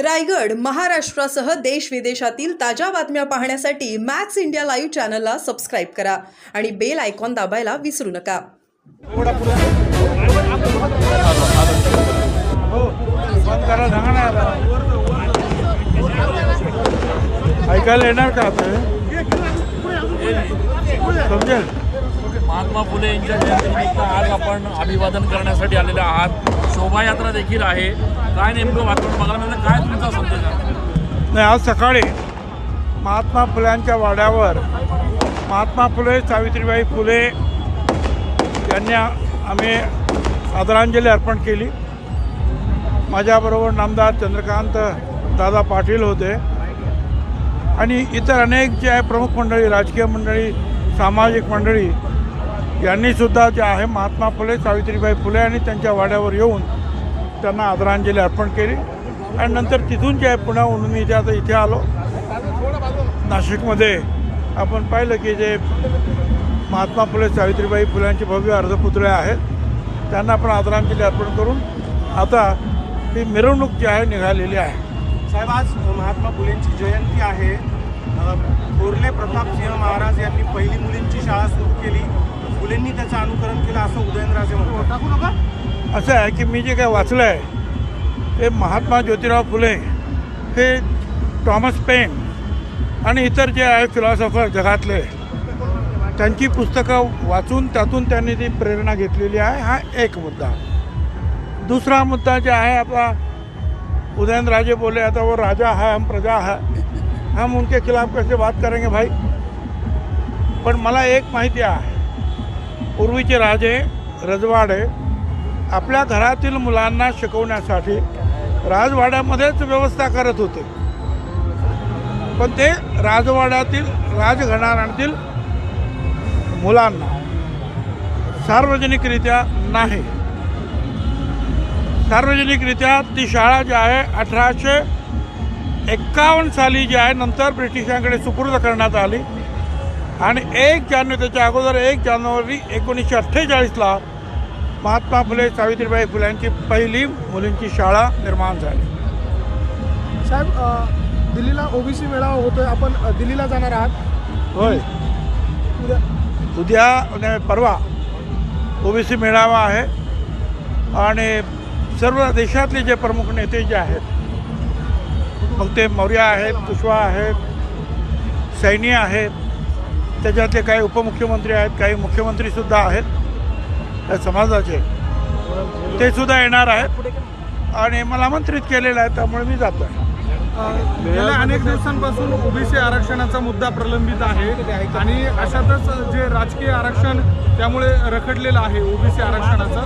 रायगड महाराष्ट्रासह देश विदेशातील ताज्या बातम्या पाहण्यासाठी मॅक्स इंडिया लाईव्ह चॅनलला सबस्क्राईब करा आणि बेल आयकॉन दाबायला विसरू नका. ऐकायला येणार का समजेल. महात्मा फुले यांच्या जयंतीनिमित्त आज आपण अभिवादन करण्यासाठी आलेले आहात. शोभायात्रा देखील आहे. काय नेमकं वातावरण बघायला मिळालं, काय तुमचा संदेश आहे? नाही, आज सकाळी महात्मा फुल्यांच्या वाड्यावर महात्मा फुले सावित्रीबाई फुले यांना आम्ही आदरांजली अर्पण केली. माझ्याबरोबर नामदार चंद्रकांत दादा पाटील होते आणि इतर अनेक जे आहे प्रमुख मंडळी, राजकीय मंडळी, सामाजिक मंडळी यांनीसुद्धा जे आहे महात्मा फुले सावित्रीबाई फुले आणि त्यांच्या वाड्यावर येऊन त्यांना आदरांजली अर्पण केली. आणि नंतर तिथून जे आहे पुण्याहून मी आता इथे आलो. नाशिकमध्ये आपण पाहिलं की जे महात्मा फुले सावित्रीबाई फुल्यांचे भव्य अर्धपुतळे आहेत त्यांना आपण आदरांजली अर्पण करून आता ही मिरवणूक जी आहे निघालेली आहे. साहेब, आज महात्मा फुलेंची जयंती आहे. थोरले प्रतापसिंह महाराज यांनी पहिली मुलींची शाळा सुरू केली. फुलेंनी त्याचं अनुकरण केलं असं उदयनराजे म्हणतात. असं आहे की मी जे काय वाचलं आहे ते महात्मा ज्योतिराव फुले हे थॉमस पेन आणि इतर जे आहे फिलॉसॉफर जगातले त्यांची पुस्तकं वाचून त्यातून त्यांनी ती प्रेरणा घेतलेली आहे. हा एक मुद्दा. दूसरा मुद्दा जो है आपका उदयनराजे बोले आता वो राजा है, हम प्रजा है, हम उनके खिलाफ कैसे बात करेंगे भाई. पण मला एक माहिती आहे, पूर्वीचे राजे रजवाडे आपल्या घरातील मुलांना शिकवण्यासाठी राजवाड्यामध्येच व्यवस्था करत होते. पण ते राजवाड्यातील राजघराण्यातील मुलांना सार्वजनिकरित्या नाही. सार्वजनिकरित्या ती शाळा जी आहे 1851 साली जी आहे नंतर ब्रिटिशांकडे सुपूर्द करण्यात आली आणि 1 जानेवारी त्याच्या अगोदर 1 जानेवारी 1948ला महात्मा फुले सावित्रीबाई फुल्यांची पहिली मुलींची शाळा निर्माण झाली. साहेब, दिल्लीला ओबीसी मेळावा होतोय, आपण दिल्लीला जाणार आहात? होय, उद्या परवा ओबीसी मेळावा आहे आणि सर्व देशातले जे प्रमुख नेते जे आहेत, मग ते मौर्य आहेत, कुशवा आहेत, सैनी आहेत, त्याच्यातले काही उपमुख्यमंत्री आहेत, काही मुख्यमंत्रीसुद्धा आहेत त्या समाजाचे, ते सुद्धा येणार आहेत आणि मला आमंत्रित केलेलं आहे, त्यामुळे मी जातो आहे. गेल्या अनेक दिवसांपासून ओबीसी आरक्षणाचा मुद्दा प्रलंबित आहे आणि अशातच जे राजकीय आरक्षण त्यामुळे रखडलेलं आहे ओबीसी आरक्षणाचं.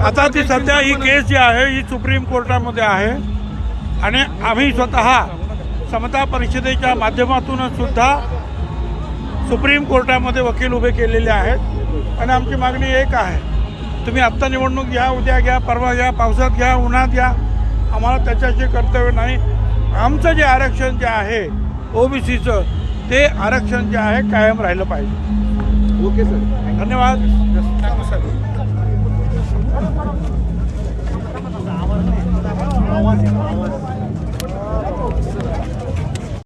आता ती सध्या ही केस जी आहे ही सुप्रीम कोर्टामध्ये आहे आणि आम्ही स्वतः समता परिषदेच्या माध्यमातून सुद्धा सुप्रीम कोर्टामध्ये वकील उभे केलेले आहेत आणि आमची मागणी एक आहे, तुम्ही आत्ता निवडणूक घ्या, उद्या घ्या, परवा घ्या, पावसात घ्या, उन्हात घ्या, आम्हाला त्याच्याशी कर्तव्य नाही. आमचं जे आरक्षण जे आहे ओबीसीचं ते आरक्षण जे आहे कायम राहिलं पाहिजे. ओके सर, धन्यवाद. Thank you sir.